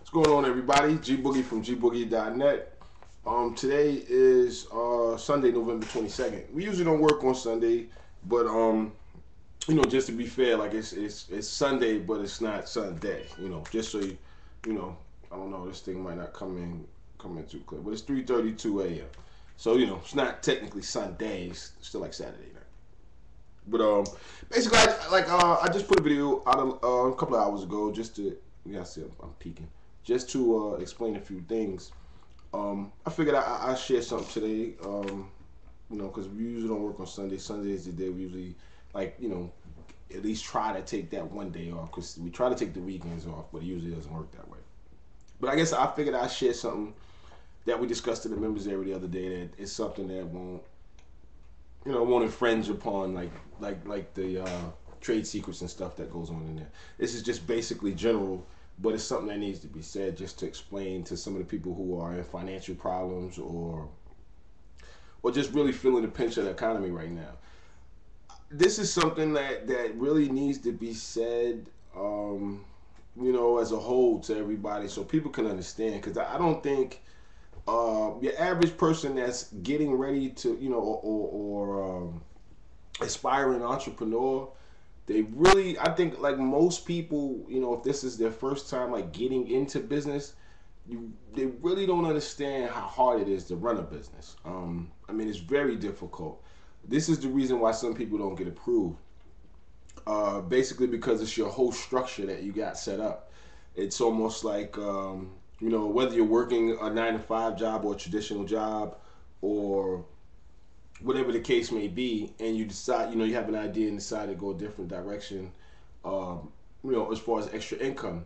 What's going on, everybody? Gboogie from gboogie.net. Today is Sunday, November 22nd. We usually don't work on Sunday, but just to be fair, like it's Sunday, but it's not Sunday. Just so I don't know, this thing might not come in too clear, but it's 3:32 a.m. So it's not technically Sunday. It's still like Saturday night. But basically, I just put a video out a couple of hours ago just to see I'm peeking just to explain a few things. I figured I share something today. Because we usually don't work on Sunday. Sunday is the day we usually at least try to take that one day off, because we try to take the weekends off, but it usually doesn't work that way. But I guess I figured I'd share something that we discussed in the members area the other day that is something that won't infringe upon like the trade secrets and stuff that goes on in there. This is just basically general, but it's something that needs to be said just to explain to some of the people who are in financial problems or just really feeling the pinch of the economy right now. This is something that really needs to be said, as a whole to everybody, so people can understand. Because I don't think your average person that's getting ready to, or aspiring entrepreneur, I think like most people, if this is their first time like getting into business, they really don't understand how hard it is to run a business. It's very difficult. This is the reason why some people don't get approved. Basically because it's your whole structure that you got set up. It's almost like, whether you're working a 9-to-5 job or a traditional job or whatever the case may be, and you decide, you have an idea and decide to go a different direction, as far as extra income.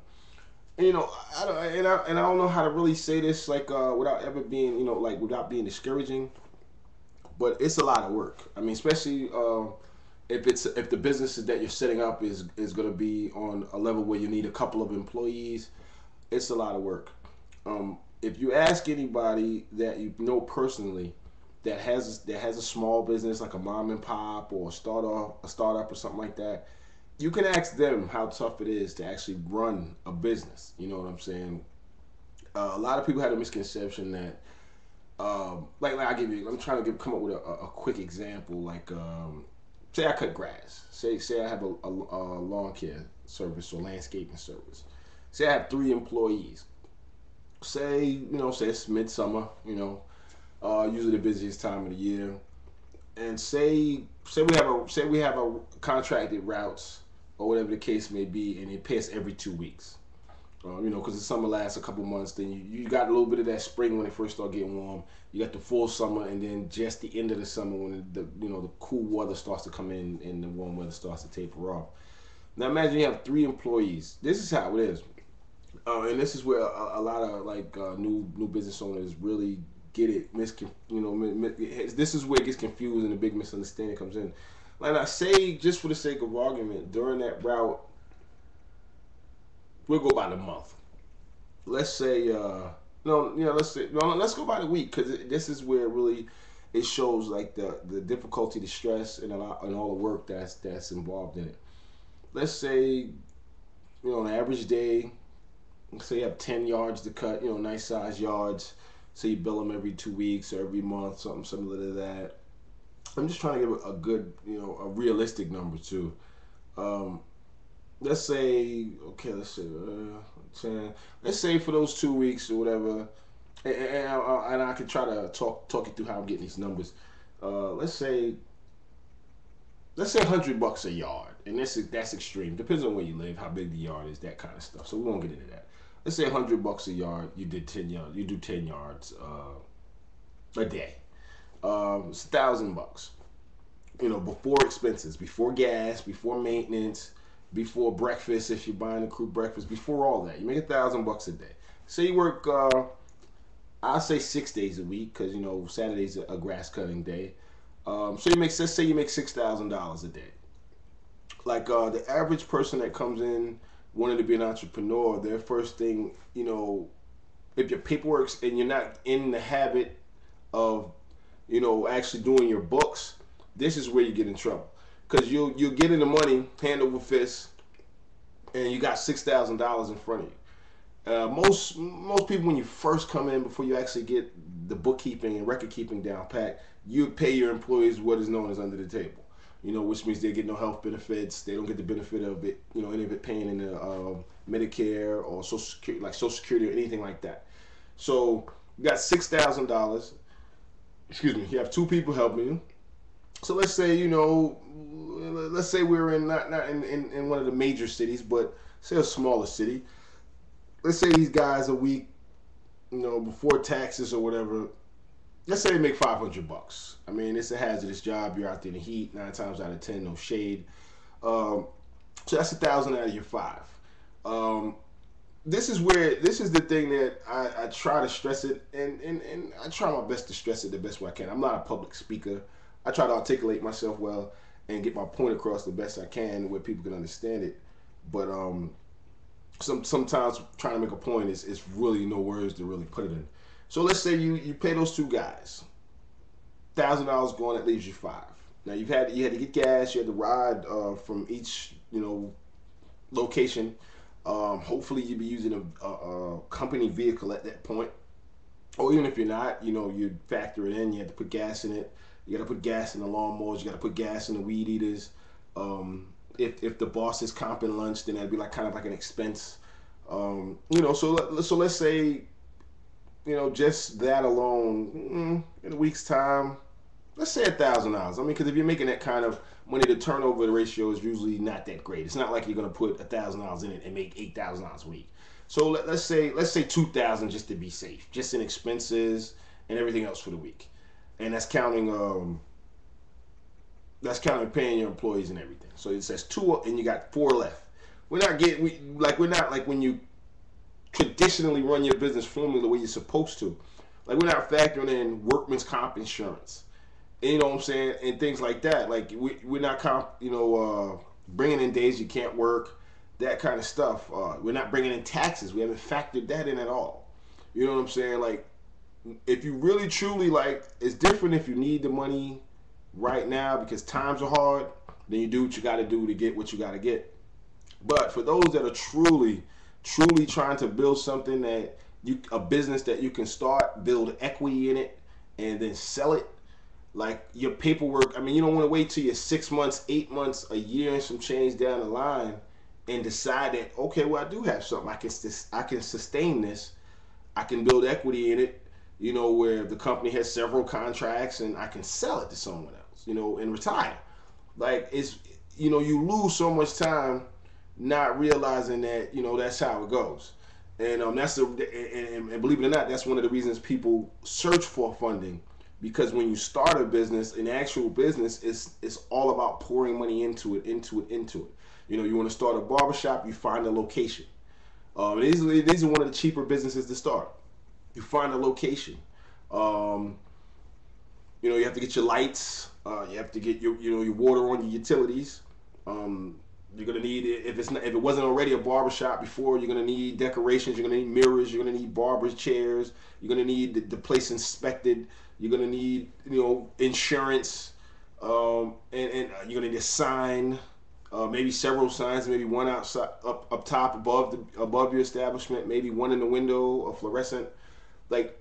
And, I don't know how to really say this without ever being, without being discouraging, but it's a lot of work. Especially if the businesses that you're setting up is going to be on a level where you need a couple of employees, it's a lot of work. If you ask anybody that you know personally that has a small business like a mom and pop or a startup or something like that, you can ask them how tough it is to actually run a business. You know what I'm saying? A lot of people have a misconception that, I'm trying to come up with a quick example. Say I cut grass. Say I have a lawn care service or landscaping service. Say I have 3 employees. Say it's midsummer. Usually the busiest time of the year. And say we have a contracted routes or whatever the case may be, and it pays every 2 weeks. Because the summer lasts a couple months. Then you got a little bit of that spring when it first start getting warm. You got the full summer, and then just the end of the summer when the cool weather starts to come in and the warm weather starts to taper off. Now imagine you have 3 employees. This is how it is, and this is where a lot of new business owners really get it. This is where it gets confused and the big misunderstanding comes in. Like I say, just for the sake of argument, during that route, we'll go by the month. Let's say, let's go by the week, because this is where really it shows like the difficulty, the stress, and all the work that's involved in it. Let's say, an average day, let's say you have 10 yards to cut, nice size yards. So you bill them every 2 weeks or every month, something similar to that. I'm just trying to give a good, a realistic number too. Let's say 10. Let's say for those 2 weeks or whatever, and I can try to talk you through how I'm getting these numbers. Let's say $100 a yard, and that's extreme. Depends on where you live, how big the yard is, that kind of stuff. So we won't get into that. Let's say $100 a yard. You did 10 yards. You do 10 yards a day. It's $1,000. Before expenses, before gas, before maintenance, before breakfast if you're buying a crew breakfast, before all that, you make $1,000 a day. Say you work, I'll say 6 days a week, because Saturday's a grass cutting day. Let's say you make $6,000 a day. The average person that comes in wanting to be an entrepreneur, their first thing, if your paperwork's and you're not in the habit of, actually doing your books, this is where you get in trouble. Because you'll get in the money hand over fist, and you got $6,000 in front of you. Most people, when you first come in, before you actually get the bookkeeping and record keeping down pat, you pay your employees what is known as under the table. Which means they get no health benefits. They don't get the benefit of it. Any of it paying in the Medicare or Social Security, like Social Security or anything like that. So you got $6,000. Excuse me. You have two people helping you. So let's say let's say we're in not in one of the major cities, but say a smaller city. Let's say these guys a week, before taxes or whatever. Let's say they make $500. I mean, it's a hazardous job. You're out there in the heat 9 times out of 10, no shade. So that's 1,000 out of your five. This is the thing that I try to stress it, and I try my best to stress it the best way I can. I'm not a public speaker. I try to articulate myself well and get my point across the best I can where people can understand it. But sometimes trying to make a point is really no words to really put it in. So let's say you pay those two guys $1,000 going, that leaves you five. Now you had to get gas, you had to ride from each location. Hopefully you'd be using a company vehicle at that point, or even if you're not, you factor it in. You have to put gas in it. You got to put gas in the lawnmowers. You got to put gas in the weed eaters. If the boss is comping lunch, then that'd be kind of like an expense. So let's say, just that alone, in a week's time, let's say $1,000. I mean, because if you're making that kind of money, the turnover ratio is usually not that great. It's not like you're gonna put $1,000 in it and make $8,000 a week. So let's say 2,000 just to be safe, just in expenses and everything else for the week, and that's counting paying your employees and everything. So it says two, and you got four left. We're not like when you traditionally run your business formally the way you're supposed to. Like, we're not factoring in workman's comp insurance, and, you know what I'm saying, and things like that. Like, we're not bringing in days you can't work, that kind of stuff. We're not bringing in taxes. We haven't factored that in at all. You know what I'm saying? Like, if you really truly, like, it's different if you need the money right now because times are hard. Then you do what you got to do to get what you got to get. But for those that are truly trying to build something a business that you can start, build equity in it, and then sell it, like your paperwork. I mean, you don't want to wait till you're 6 months, 8 months, a year, and some change down the line, and decide that, okay, well, I do have something. I can sustain this. I can build equity in it. Where the company has several contracts, and I can sell it to someone else. And retire. Like, you lose so much time not realizing that that's how it goes, and and believe it or not, that's one of the reasons people search for funding, because when you start a business, an actual business, it's all about pouring money into it. You want to start a barbershop, you find a location. These are one of the cheaper businesses to start. You find a location. You have to get your lights. You have to get your water on, your utilities. You're gonna need, if it wasn't already a barbershop before, you're gonna need decorations. You're gonna need mirrors. You're gonna need barber's chairs. You're gonna need the place inspected. You're gonna need insurance, and you're gonna need a sign, maybe several signs, maybe one outside, up top, above your establishment, maybe one in the window, a fluorescent. Like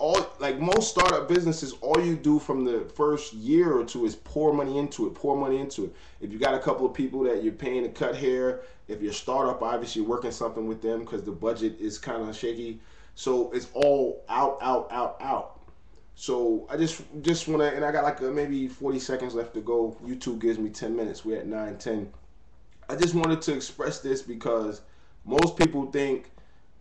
most startup businesses, all you do from the first year or two is pour money into it. If you got a couple of people that you're paying to cut hair, if you're a startup, obviously you're working something with them because the budget is kind of shaky. So it's all out. So I just want to, and I got like maybe 40 seconds left to go. YouTube gives me 10 minutes. We're at 9:10. I just wanted to express this because most people think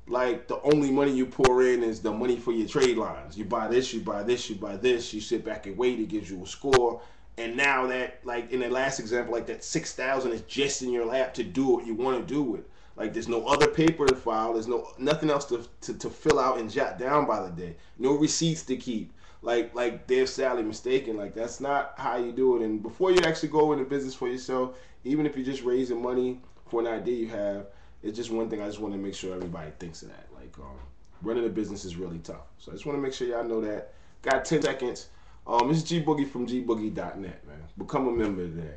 like the only money you pour in is the money for your trade lines. You buy this, you buy this, you buy this. You sit back and wait. It gives you a score. And now that, like in the last example, like that 6,000 is just in your lap to do what you want to do with. Like there's no other paper to file. There's nothing else to fill out and jot down by the day. No receipts to keep. Like they're sadly mistaken. Like that's not how you do it. And before you actually go into business for yourself, even if you're just raising money for an idea you have, it's just one thing I just want to make sure everybody thinks of that. Like running a business is really tough. So I just want to make sure y'all know that. Got 10 seconds. This is Gboogie from Gboogie.net, man. Become a member today.